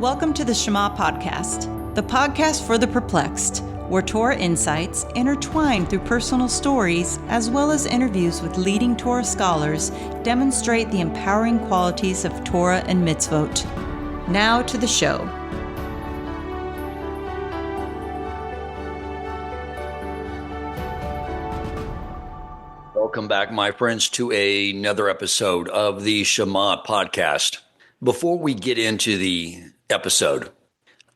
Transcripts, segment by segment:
Welcome to the Shema Podcast, the podcast for the perplexed, where Torah insights, intertwined through personal stories, as well as interviews with leading Torah scholars, demonstrate the empowering qualities of Torah and mitzvot. Now to the show. Welcome back, my friends, to another episode of the Shema Podcast. Before we get into the episode,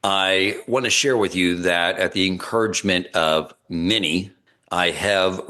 I want to share with you that at the encouragement of many, I have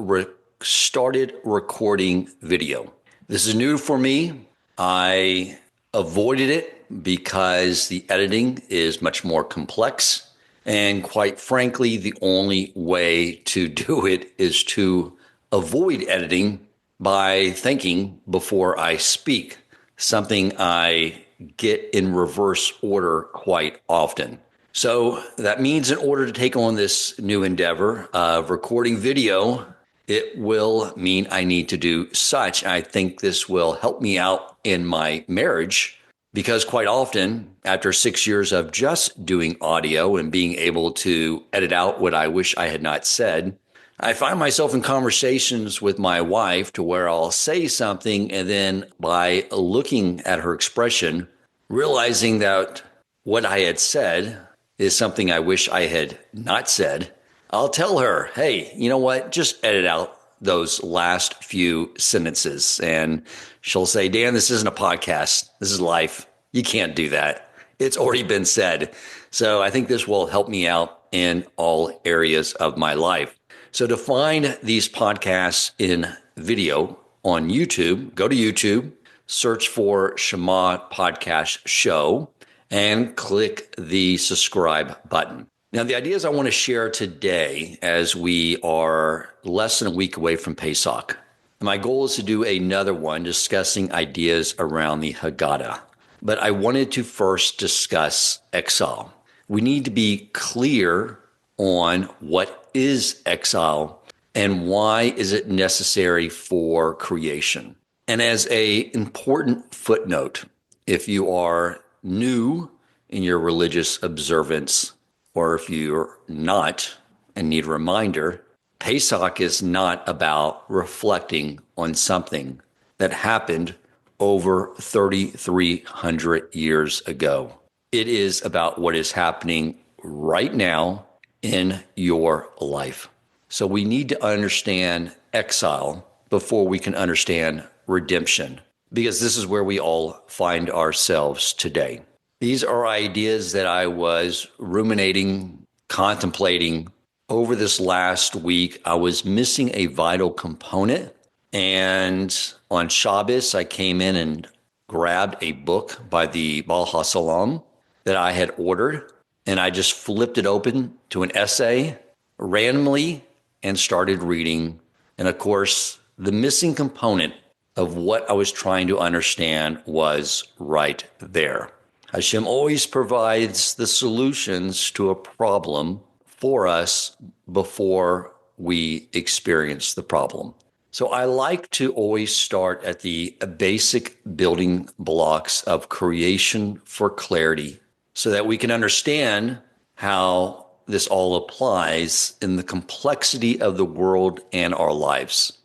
started recording video. This is new for me. I avoided it because the editing is much more complex. And quite frankly, the only way to do it is to avoid editing by thinking before I speak, something I get in reverse order quite often. So that means in order to take on this new endeavor of recording video, it will mean I need to do such. I think this will help me out in my marriage because quite often, after 6 years of just doing audio and being able to edit out what I wish I had not said, I find myself in conversations with my wife to where I'll say something and then by looking at her expression, realizing that what I had said is something I wish I had not said, I'll tell her, hey, you know what? Just edit out those last few sentences. And she'll say, Dan, this isn't a podcast. This is life. You can't do that. It's already been said. So I think this will help me out in all areas of my life. So to find these podcasts in video on YouTube, go to YouTube, search for Shema Podcast Show, and click the subscribe button. Now, the ideas I want to share today as we are less than a week away from Pesach. My goal is to do another one discussing ideas around the Haggadah. But I wanted to first discuss exile. We need to be clear on what is exile and why is it necessary for creation. And as an important footnote, if you are new in your religious observance, or if you're not and need a reminder, Pesach is not about reflecting on something that happened over 3,300 years ago. It is about what is happening right now in your life. So we need to understand exile before we can understand redemption, because this is where we all find ourselves today. These are ideas that I was ruminating, contemplating over this last week. I was missing a vital component, and on Shabbos, I came in and grabbed a book by the Baal HaSulam that I had ordered, and I just flipped it open to an essay randomly and started reading. And of course, the missing component of what I was trying to understand was right there. Hashem always provides the solutions to a problem for us before we experience the problem. So I like to always start at the basic building blocks of creation for clarity, so that we can understand how this all applies in the complexity of the world and our lives.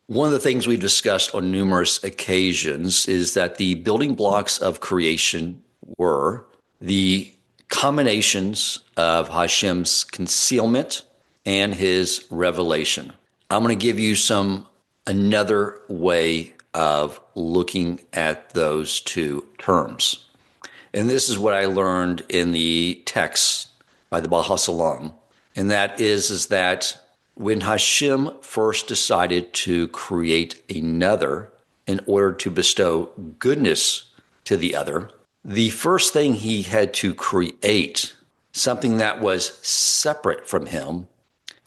One of the things we've discussed on numerous occasions is that the building blocks of creation were the combinations of Hashem's concealment and his revelation. I'm going to give you another way of looking at those two terms. And this is what I learned in the text by the Baal HaSulam. And that is that when Hashem first decided to create another in order to bestow goodness to the other, the first thing he had to create, something that was separate from him,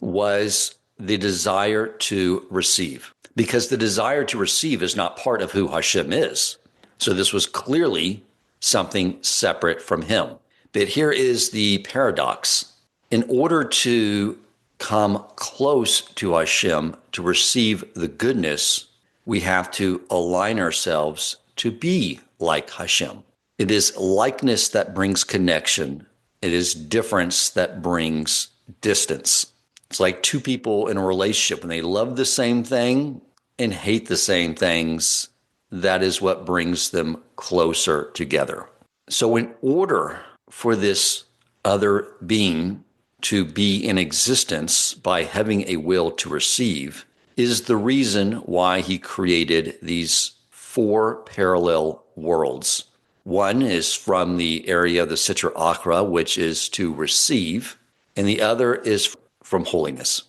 was the desire to receive. Because the desire to receive is not part of who Hashem is. So this was clearly something separate from him. But here is the paradox. In order to come close to Hashem, to receive the goodness, we have to align ourselves to be like Hashem. It is likeness that brings connection. It is difference that brings distance. It's like two people in a relationship. When they love the same thing and hate the same things, that is what brings them closer together. So in order for this other being to be in existence by having a will to receive is the reason why he created these 4 parallel worlds. One is from the area of the Sitra Achra, which is to receive, and the other is from holiness,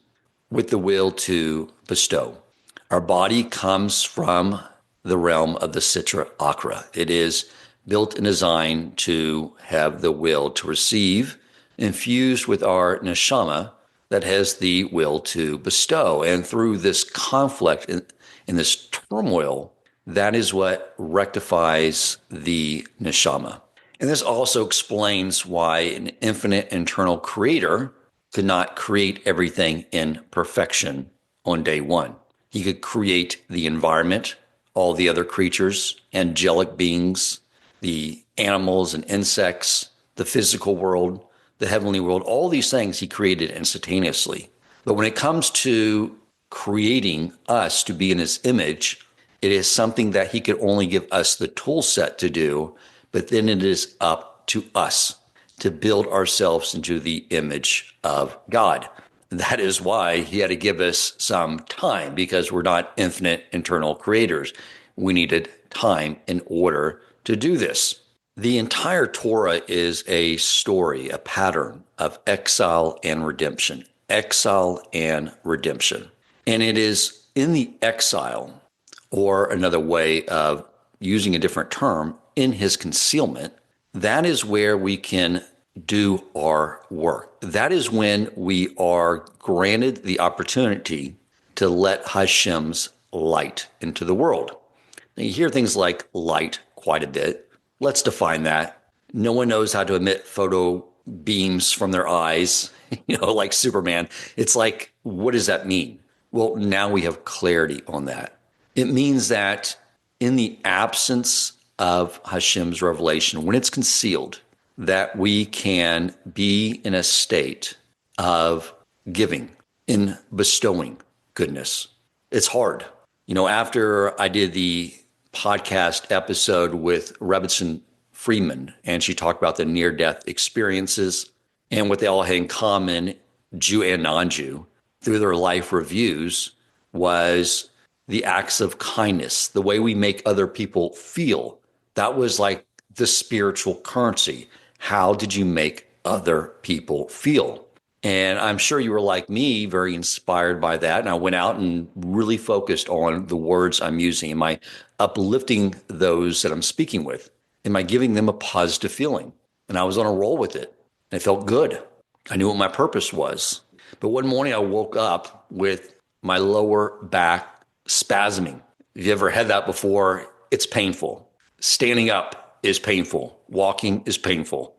with the will to bestow. Our body comes from the realm of the Sitra Achra. It is built and designed to have the will to receive, infused with our neshama that has the will to bestow. And through this conflict in this turmoil, that is what rectifies the neshama. And this also explains why an infinite internal creator could not create everything in perfection on day one. He could create the environment, all the other creatures, angelic beings, the animals and insects, the physical world, the heavenly world, all these things he created instantaneously. But when it comes to creating us to be in his image, it is something that he could only give us the tool set to do, but then it is up to us to build ourselves into the image of God. That is why he had to give us some time, because we're not infinite internal creators. We needed time in order to do this. The entire Torah is a story, a pattern of exile and redemption. Exile and redemption. And it is in the exile, or another way of using a different term, in his concealment, that is where we can do our work. That is when we are granted the opportunity to let Hashem's light into the world. Now, you hear things like light quite a bit. Let's define that. No one knows how to emit photo beams from their eyes, like Superman. It's like, what does that mean? Well, now we have clarity on that. It means that in the absence of Hashem's revelation, when it's concealed, that we can be in a state of giving, in bestowing goodness. It's hard. After I did the podcast episode with Rebbetzin Freeman, and she talked about the near-death experiences and what they all had in common, Jew and non-Jew, through their life reviews, was the acts of kindness, the way we make other people feel. That was like the spiritual currency. How did you make other people feel? And I'm sure you were like me, very inspired by that. And I went out and really focused on the words I'm using. Am I uplifting those that I'm speaking with? Am I giving them a positive feeling? And I was on a roll with it. And it felt good. I knew what my purpose was. But one morning I woke up with my lower back spasming. If you ever had that before, it's painful. Standing up is painful. Walking is painful.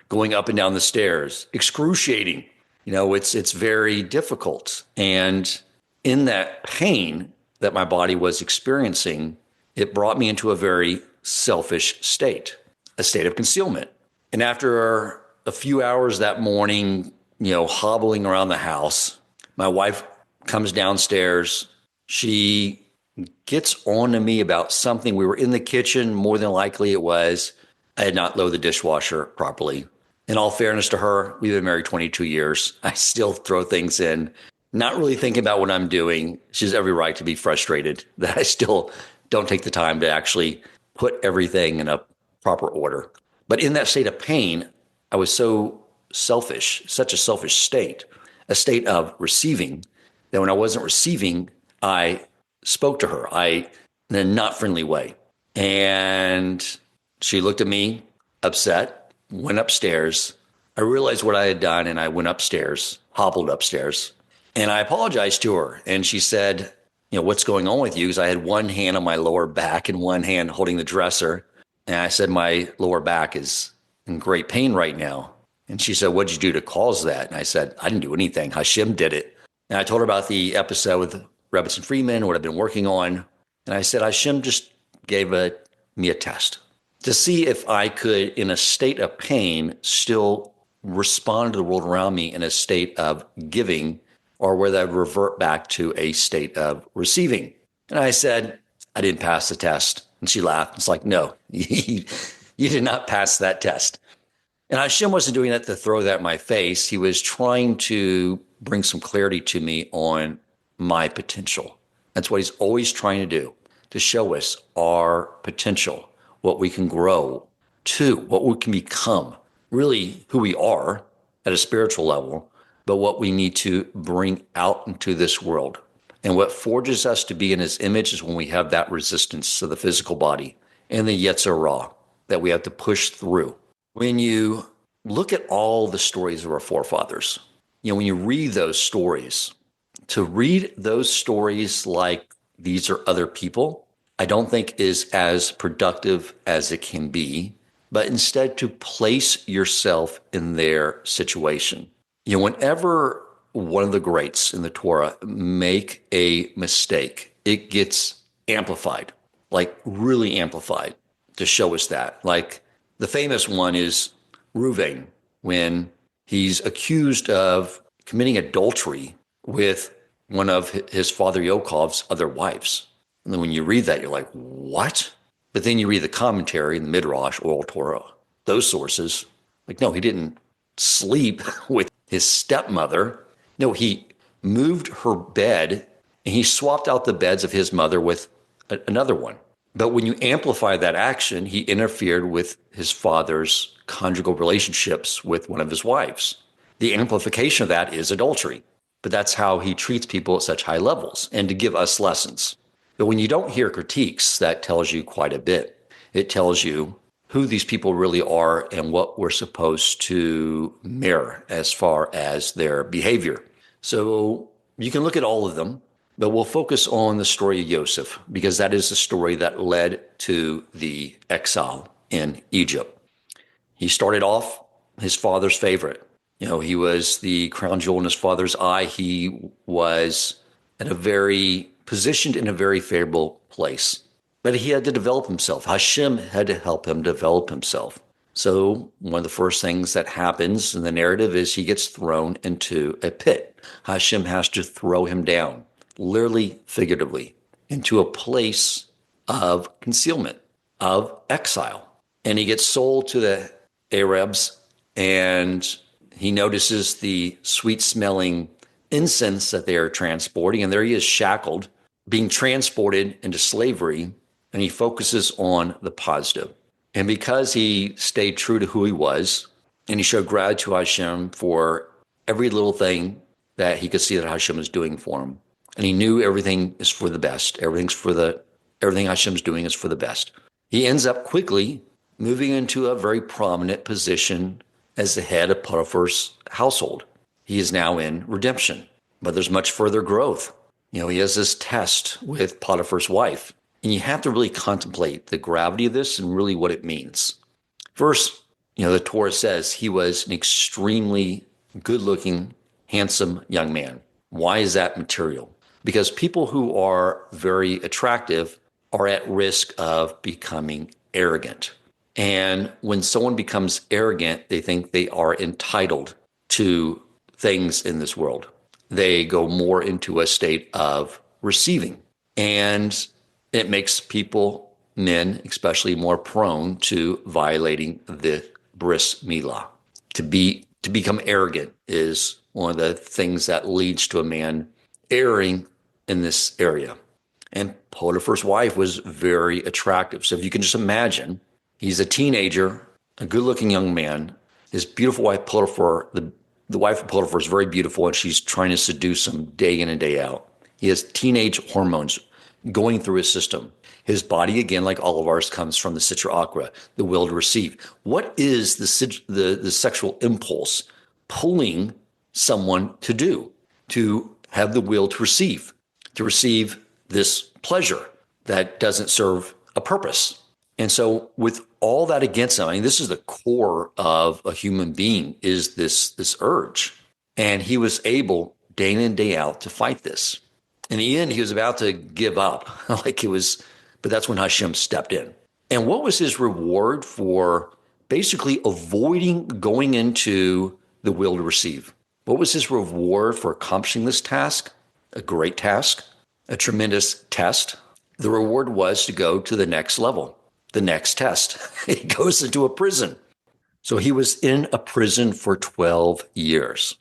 Going up and down the stairs, excruciating. It's very difficult. And in that pain that my body was experiencing, it brought me into a very selfish state, a state of concealment. And after a few hours that morning, hobbling around the house, my wife comes downstairs. She gets on to me about something. We were in the kitchen. More than likely it was I had not loaded the dishwasher properly. In all fairness to her, we've been married 22 years. I still throw things in, not really thinking about what I'm doing. She has every right to be frustrated that I still don't take the time to actually put everything in a proper order. But in that state of pain, I was so selfish, such a selfish state, a state of receiving, that when I wasn't receiving, I spoke to her in a not friendly way. And she looked at me upset, went upstairs. I realized what I had done, and I went upstairs, hobbled upstairs, and I apologized to her. And she said, what's going on with you? Because I had one hand on my lower back and one hand holding the dresser. And I said, my lower back is in great pain right now. And she said, what'd you do to cause that? And I said, I didn't do anything. Hashem did it. And I told her about the episode with Rebbetzin Freeman, what I've been working on. And I said, Hashem just gave me a test. to see if I could, in a state of pain, still respond to the world around me in a state of giving, or whether I'd revert back to a state of receiving. And I said, I didn't pass the test. And she laughed. It's like, no, you did not pass that test. And Hashem wasn't doing that to throw that in my face. He was trying to bring some clarity to me on my potential. That's what he's always trying to do, to show us our potential, what we can grow to, what we can become, really who we are at a spiritual level, but what we need to bring out into this world. And what forges us to be in his image is when we have that resistance to the physical body and the Yetzer Hara that we have to push through. When you look at all the stories of our forefathers, when you read those stories, to read those stories like these are other people, I don't think is as productive as it can be, but instead to place yourself in their situation. Whenever one of the greats in the Torah make a mistake, it gets amplified, like really amplified to show us that. Like the famous one is Reuven, when he's accused of committing adultery with one of his father Yaakov's other wives. And then when you read that, you're like, what? But then you read the commentary in the Midrash, Oral Torah, those sources, like, no, he didn't sleep with his stepmother. No, he moved her bed and he swapped out the beds of his mother with another one. But when you amplify that action, he interfered with his father's conjugal relationships with one of his wives. The amplification of that is adultery. But that's how he treats people at such high levels, and to give us lessons. But when you don't hear critiques, that tells you quite a bit. It tells you who these people really are and what we're supposed to mirror as far as their behavior. So you can look at all of them, but we'll focus on the story of Yosef, because that is the story that led to the exile in Egypt. He started off his father's favorite. He was the crown jewel in his father's eye. He was positioned in a very favorable place. But he had to develop himself. Hashem had to help him develop himself. So one of the first things that happens in the narrative is he gets thrown into a pit. Hashem has to throw him down, literally, figuratively, into a place of concealment, of exile. And he gets sold to the Arabs, and he notices the sweet-smelling incense that they are transporting, and there he is shackled, being transported into slavery, and he focuses on the positive. And because he stayed true to who he was, and he showed gratitude to Hashem for every little thing that he could see that Hashem was doing for him, and he knew everything is for the best. Everything Hashem's doing is for the best. He ends up quickly moving into a very prominent position as the head of Potiphar's household. He is now in redemption, but there's much further growth. He has this test with Potiphar's wife, and you have to really contemplate the gravity of this and really what it means. First, the Torah says he was an extremely good-looking, handsome young man. Why is that material? Because people who are very attractive are at risk of becoming arrogant. And when someone becomes arrogant, they think they are entitled to things in this world. They go more into a state of receiving. And it makes people, men especially, more prone to violating the bris milah. To become arrogant is one of the things that leads to a man erring in this area. And Potiphar's wife was very attractive. So if you can just imagine, he's a teenager, a good-looking young man. His beautiful wife, Potiphar, the wife of Potiphar is very beautiful, and she's trying to seduce him day in and day out. He has teenage hormones going through his system. His body, again, like all of ours, comes from the Sitra Achra, the will to receive. What is the sexual impulse pulling someone to do? To have the will to receive this pleasure that doesn't serve a purpose. And so with all that against him, this is the core of a human being, is this urge. And he was able, day in and day out, to fight this. In the end, he was about to give up, but that's when Hashem stepped in. And what was his reward for basically avoiding going into the will to receive? What was his reward for accomplishing this task? A great task, a tremendous test. The reward was to go to the next level, the next test. He goes into a prison. So he was in a prison for 12 years.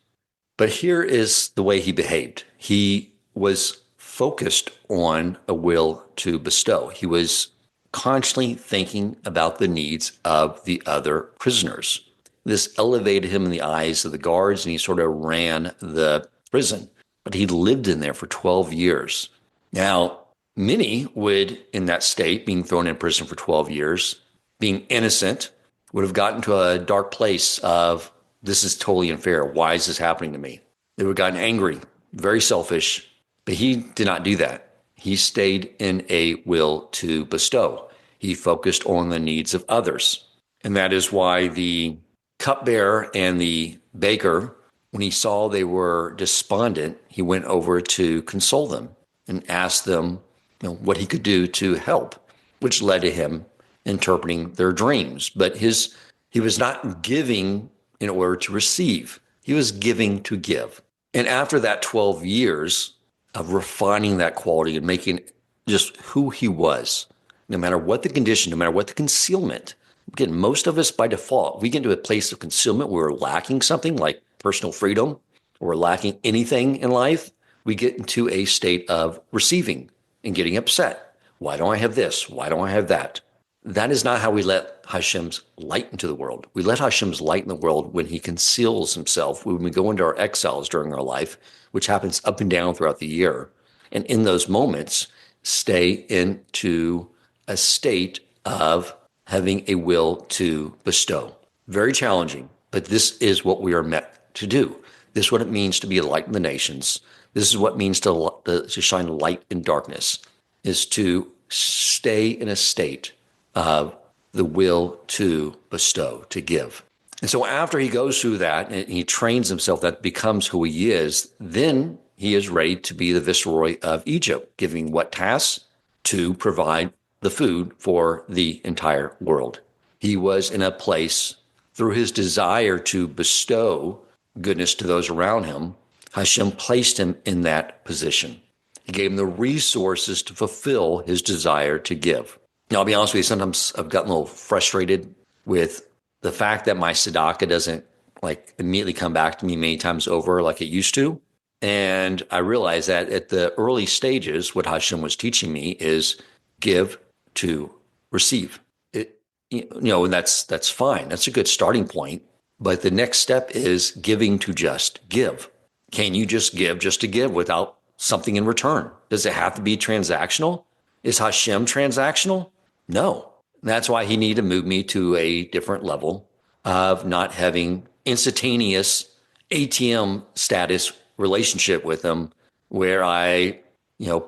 But here is the way he behaved. He was focused on a will to bestow. He was constantly thinking about the needs of the other prisoners. This elevated him in the eyes of the guards, and he sort of ran the prison. But he lived in there for 12 years. Now, many would, in that state, being thrown in prison for 12 years, being innocent, would have gotten to a dark place of, this is totally unfair. Why is this happening to me? They would have gotten angry, very selfish, but he did not do that. He stayed in a will to bestow. He focused on the needs of others. And that is why the cupbearer and the baker, when he saw they were despondent, he went over to console them and asked them, what he could do to help, which led to him interpreting their dreams. But he was not giving in order to receive. He was giving to give. And after that 12 years of refining that quality and making just who he was, no matter what the condition, no matter what the concealment, again, most of us by default, we get into a place of concealment where we're lacking something like personal freedom, or we're lacking anything in life, we get into a state of receiving and getting upset. Why don't I have this? Why don't I have that? That is not how we let Hashem's light into the world. We let Hashem's light in the world when he conceals himself, when we go into our exiles during our life, which happens up and down throughout the year. And in those moments, stay into a state of having a will to bestow. Very challenging, but this is what we are meant to do. This is what it means to be a light in the nations. This is what it means to shine light in darkness, is to stay in a state of the will to bestow, to give. And so after he goes through that and he trains himself, that becomes who he is, then he is ready to be the viceroy of Egypt, giving what tasks? To provide the food for the entire world. He was in a place through his desire to bestow goodness to those around him. Hashem placed him in that position. He gave him the resources to fulfill his desire to give. Now, I'll be honest with you, sometimes I've gotten a little frustrated with the fact that my tzedakah doesn't immediately come back to me many times over like it used to. And I realized that at the early stages, what Hashem was teaching me is give to receive. And that's fine. That's a good starting point. But the next step is giving to just give. Can you just give just to give without something in return? Does it have to be transactional? Is Hashem transactional? No. That's why he needed to move me to a different level of not having instantaneous ATM status relationship with him where I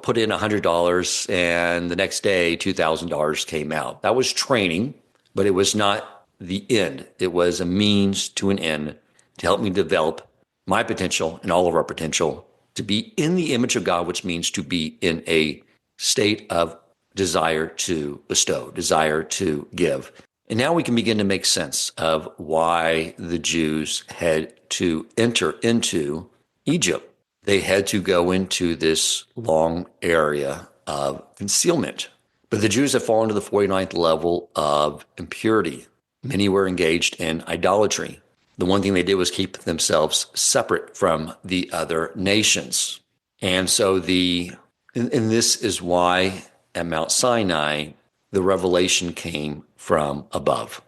put in $100 and the next day $2,000 came out. That was training, but it was not the end. It was a means to an end to help me develop my potential and all of our potential to be in the image of God, which means to be in a state of desire to bestow, desire to give. And now we can begin to make sense of why the Jews had to enter into Egypt. They had to go into this long area of concealment. But the Jews had fallen to the 49th level of impurity. Many were engaged in idolatry. The one thing they did was keep themselves separate from the other nations. And so and this is why at Mount Sinai, the revelation came from above.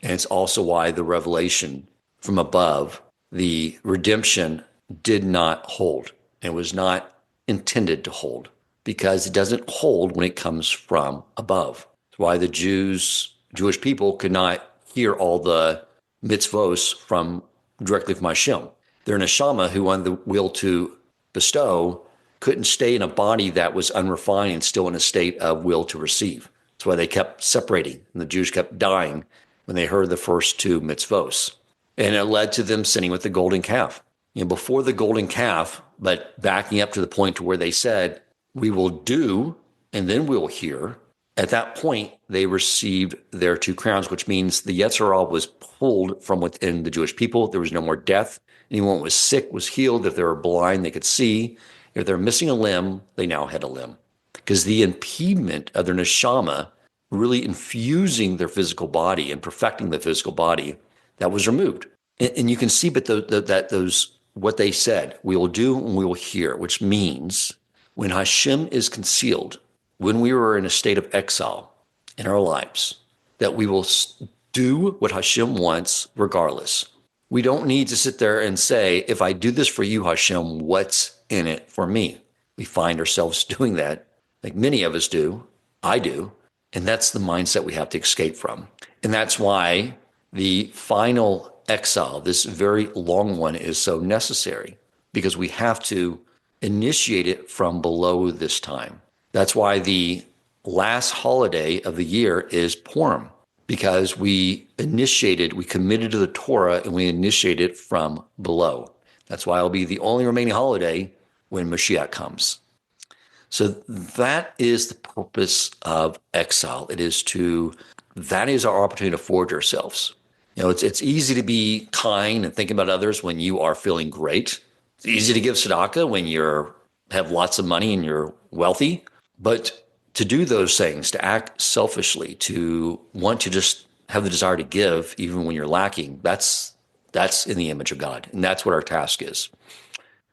And it's also why the revelation from above, the redemption did not hold. It was not intended to hold because it doesn't hold when it comes from above. That's why the Jewish people could not hear all the mitzvos directly from Hashem. Their neshama, who on the will to bestow, couldn't stay in a body that was unrefined and still in a state of will to receive. That's why they kept separating, and the Jews kept dying when they heard the first two mitzvos. And it led to them sinning with the golden calf. Before the golden calf, but backing up to the point to where they said, we will do, and then we'll hear. At that point, they received their 2 crowns, which means the Yetzer Hara was pulled from within the Jewish people. There was no more death. Anyone who was sick was healed. If they were blind, they could see. If they're missing a limb, they now had a limb. Because the impediment of their neshama, really infusing their physical body and perfecting the physical body, that was removed. And you can see, but those what they said, we will do and we will hear, which means when Hashem is concealed, when we were in a state of exile in our lives, that we will do what Hashem wants regardless. We don't need to sit there and say, if I do this for you, Hashem, what's in it for me? We find ourselves doing that, like many of us do. I do. And that's the mindset we have to escape from. And that's why the final exile, this very long one, is so necessary, because we have to initiate it from below this time. That's why the last holiday of the year is Purim, because we committed to the Torah and we initiated it from below. That's why it'll be the only remaining holiday when Mashiach comes. So that is the purpose of exile. That is our opportunity to forge ourselves. It's easy to be kind and think about others when you are feeling great. It's easy to give tzedakah when you have lots of money and you're wealthy. But to do those things, to act selfishly, to want to just have the desire to give even when you're lacking, that's in the image of God. And that's what our task is.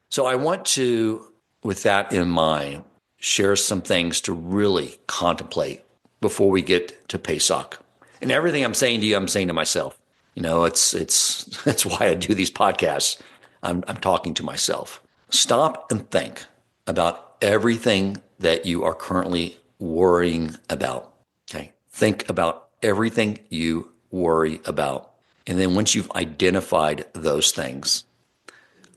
So I want to, with that in mind, share some things to really contemplate before we get to Pesach. And everything I'm saying to you, I'm saying to myself. That's why I do these podcasts. I'm talking to myself. Stop and think about everything that you are currently worrying about. Okay. Think about everything you worry about. And then once you've identified those things,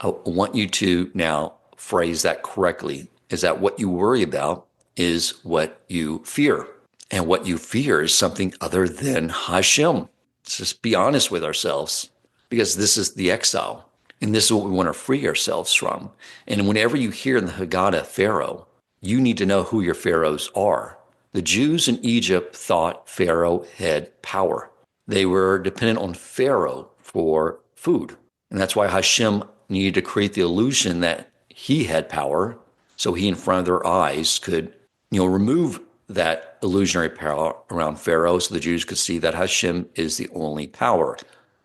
I want you to now phrase that correctly, is that what you worry about is what you fear. And what you fear is something other than Hashem. Let's just be honest with ourselves, because this is the exile. And this is what we want to free ourselves from. And whenever you hear in the Haggadah Pharaoh, you need to know who your pharaohs are. The Jews in Egypt thought Pharaoh had power. They were dependent on Pharaoh for food. And that's why Hashem needed to create the illusion that he had power, so he in front of their eyes could, remove that illusionary power around Pharaoh so the Jews could see that Hashem is the only power.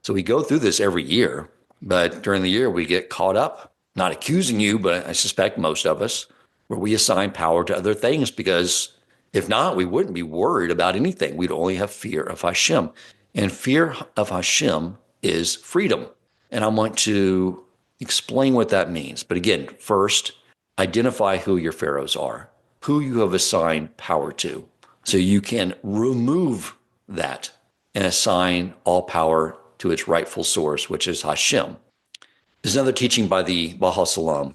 So we go through this every year, but during the year we get caught up, not accusing you, but I suspect most of us, where we assign power to other things, because if not, we wouldn't be worried about anything. We'd only have fear of Hashem. And fear of Hashem is freedom. And I want to explain what that means. But again, first, identify who your pharaohs are, who you have assigned power to, so you can remove that and assign all power to its rightful source, which is Hashem. There's another teaching by the Baal HaSulam.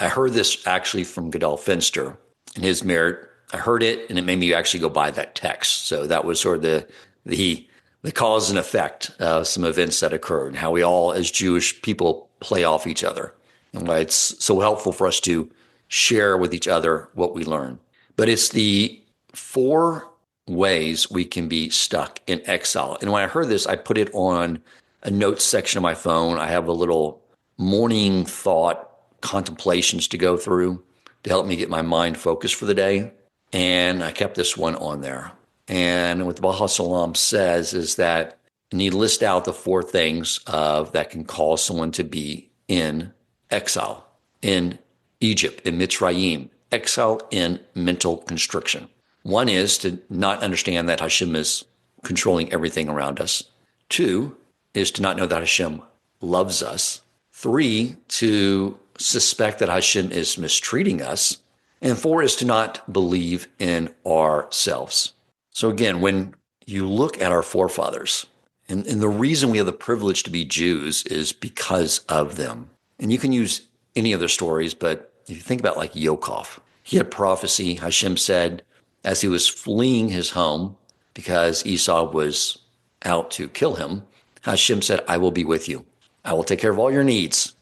I heard this actually from Gadol Finster in his merit. I heard it, and it made me actually go buy that text. So that was sort of the cause and effect of some events that occurred, and how we all, as Jewish people, play off each other, and why it's so helpful for us to share with each other what we learn. But it's the 4 ways we can be stuck in exile. And when I heard this, I put it on a notes section of my phone. I have a little morning thought contemplations to go through to help me get my mind focused for the day. And I kept this one on there. And what the Baal HaSulam says is that, and he lists out the 4 things that can cause someone to be in exile, in Egypt, in Mitzrayim, exile in mental constriction. One is to not understand that Hashem is controlling everything around us. 2 is to not know that Hashem loves us. 3, to suspect that Hashem is mistreating us. And 4 is to not believe in ourselves. So again, when you look at our forefathers, and the reason we have the privilege to be Jews is because of them. And you can use any of their stories, but if you think about like Yokov, he had prophecy. Hashem said, as he was fleeing his home because Esau was out to kill him, Hashem said, I will be with you. I will take care of all your needs.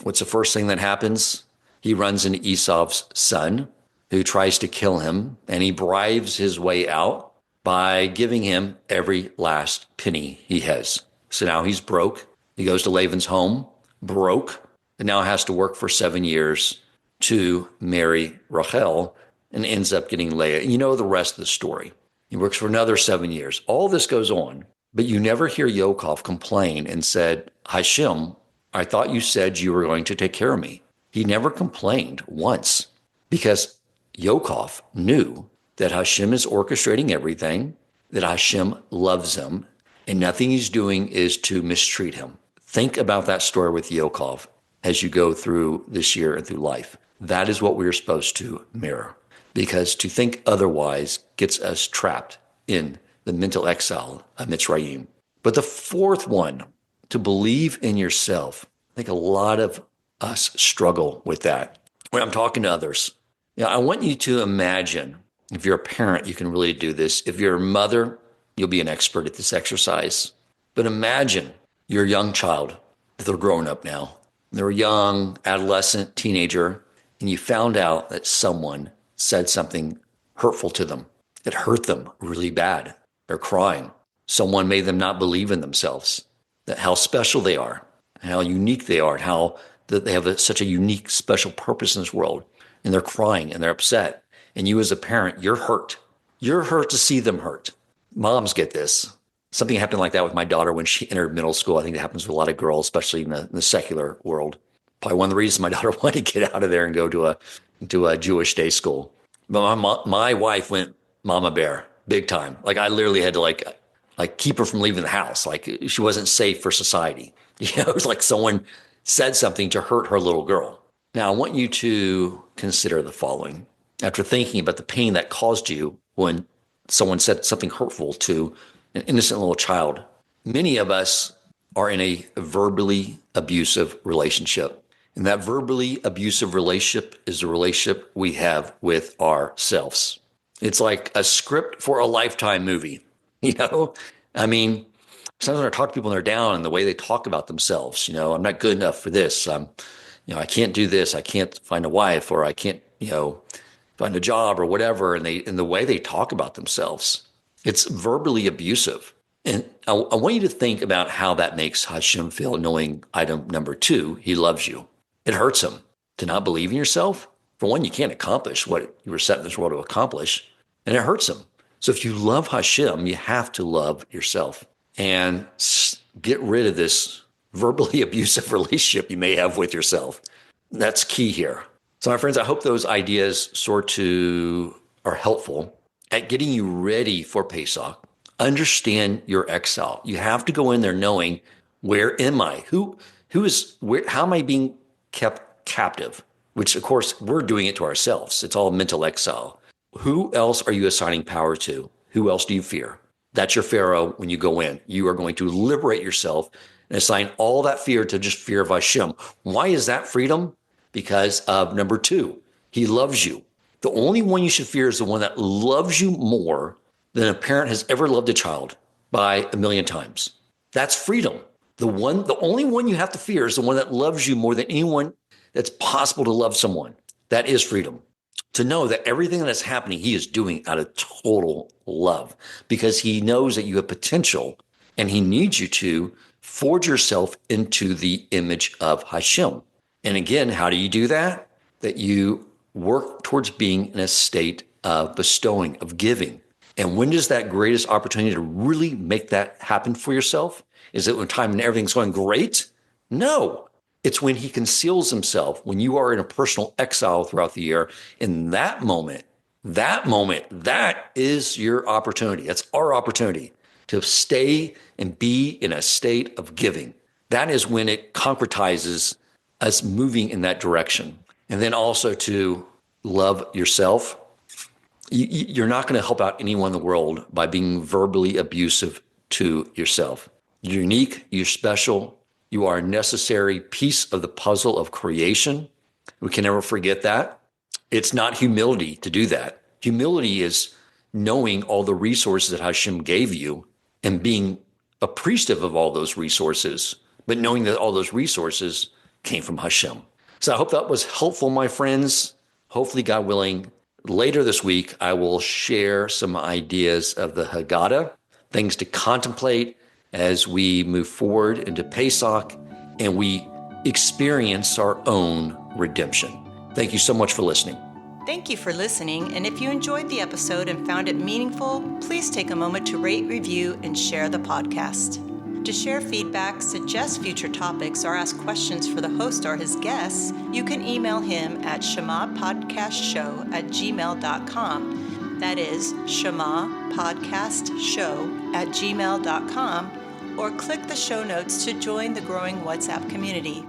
What's the first thing that happens? He runs into Esau's son, who tries to kill him, and he bribes his way out by giving him every last penny he has. So now he's broke. He goes to Laban's home, broke, and now has to work for 7 years to marry Rachel and ends up getting Leah. And you know the rest of the story. He works for another 7 years. All this goes on, but you never hear Yaakov complain and said, Hashem, I thought you said you were going to take care of me. He never complained once because Yaakov knew that Hashem is orchestrating everything, that Hashem loves him, and nothing he's doing is to mistreat him. Think about that story with Yaakov as you go through this year and through life. That is what we're supposed to mirror, because to think otherwise gets us trapped in the mental exile of Mitzrayim. But the fourth one, to believe in yourself. I think a lot of us struggle with that. When I'm talking to others, I want you to imagine, if you're a parent, you can really do this. If you're a mother, you'll be an expert at this exercise. But imagine you're a young child, if they're growing up now. They're a young, adolescent, teenager, and you found out that someone said something hurtful to them. It hurt them really bad. They're crying. Someone made them not believe in themselves, that how special they are, how unique they are, and how that they have such a unique, special purpose in this world. And they're crying and they're upset. And you as a parent, you're hurt. You're hurt to see them hurt. Moms get this. Something happened like that with my daughter when she entered middle school. I think it happens with a lot of girls, especially in the secular world. Probably one of the reasons my daughter wanted to get out of there and go to a Jewish day school. But my wife went mama bear big time. Like I literally had to like keep her from leaving the house. Like she wasn't safe for society. It was like someone said something to hurt her little girl. Now I want you to consider the following. After thinking about the pain that caused you when someone said something hurtful to an innocent little child, many of us are in a verbally abusive relationship. And that verbally abusive relationship is the relationship we have with ourselves. It's like a script for a Lifetime movie. I mean, sometimes I talk to people and they're down and the way they talk about themselves, I'm not good enough for this. I can't do this. I can't find a wife, or I can't, find a job or whatever. And the way they talk about themselves, it's verbally abusive. And I want you to think about how that makes Hashem feel, knowing item number 2, he loves you. It hurts him to not believe in yourself. For one, you can't accomplish what you were set in this world to accomplish, and it hurts him. So if you love Hashem, you have to love yourself and get rid of this verbally abusive relationship you may have with yourself. That's key here. So my friends, I hope those ideas are helpful at getting you ready for Pesach. Understand your exile. You have to go in there knowing, where am I? Who is where? How am I being kept captive? Which, of course, we're doing it to ourselves. It's all mental exile. Who else are you assigning power to? Who else do you fear? That's your Pharaoh when you go in. You are going to liberate yourself and assign all that fear to just fear of Hashem. Why is that freedom? Because of number 2, he loves you. The only one you should fear is the one that loves you more than a parent has ever loved a child by 1,000,000 times. That's freedom. The only one you have to fear is the one that loves you more than anyone that's possible to love someone. That is freedom. To know that everything that's happening, he is doing out of total love, because he knows that you have potential and he needs you to forge yourself into the image of Hashem. And again, how do you do that? That you work towards being in a state of bestowing, of giving. And when does that greatest opportunity to really make that happen for yourself? Is it when time and everything's going great? No. It's when he conceals himself, when you are in a personal exile throughout the year. In that moment, that is your opportunity. That's our opportunity to stay and be in a state of giving. That is when it concretizes us moving in that direction. And then also to love yourself. You're not going to help out anyone in the world by being verbally abusive to yourself. You're unique, you're special, you are a necessary piece of the puzzle of creation. We can never forget that. It's not humility to do that. Humility is knowing all the resources that Hashem gave you and being appreciative of all those resources, but knowing that all those resources came from Hashem. So I hope that was helpful, my friends. Hopefully, God willing, Later this week, I will share some ideas of the Haggadah, things to contemplate as we move forward into Pesach and we experience our own redemption. Thank you so much for listening. Thank you for listening, and if you enjoyed the episode and found it meaningful, please take a moment to rate, review, and share the podcast. To share feedback, suggest future topics, or ask questions for the host or his guests, you can email him at shemapodcastshow@gmail.com. That is shemapodcastshow@gmail.com, or click the show notes to join the growing WhatsApp community.